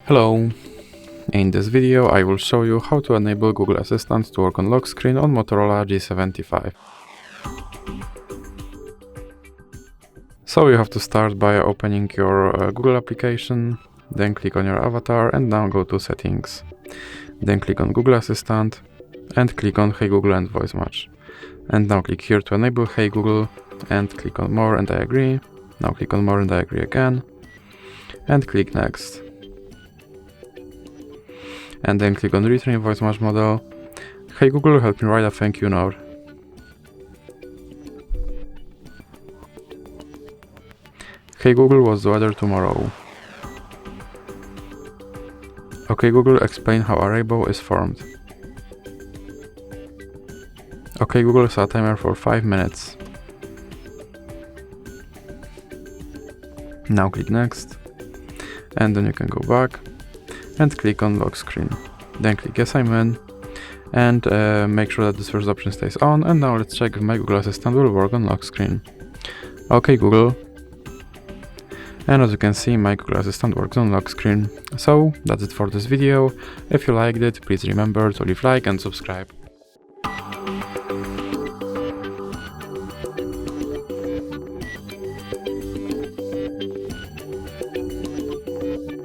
Hello! In this video I will show you how to enable Google Assistant to work on lock screen on Motorola G75. So you have to start by opening your Google application, then click on your avatar and now go to Settings. Then click on Google Assistant and click on Hey Google and Voice Match. And now click here to enable Hey Google and click on More and I agree. Now click on More and I agree again and click Next. And then click on Retrain Voice Match Model. Hey Google, help me write a thank you note. Hey Google, what's the weather tomorrow? Okay Google, explain how a rainbow is formed. Okay Google, set a timer for 5 minutes. Now click Next. And then you can go back and click on lock screen. Then click Yes, I'm in. And make sure that this first option stays on. And now let's check if my Google Assistant will work on lock screen. Okay Google. And as you can see, my Google Assistant works on lock screen. So that's it for this video. If you liked it, please remember to leave a like and subscribe.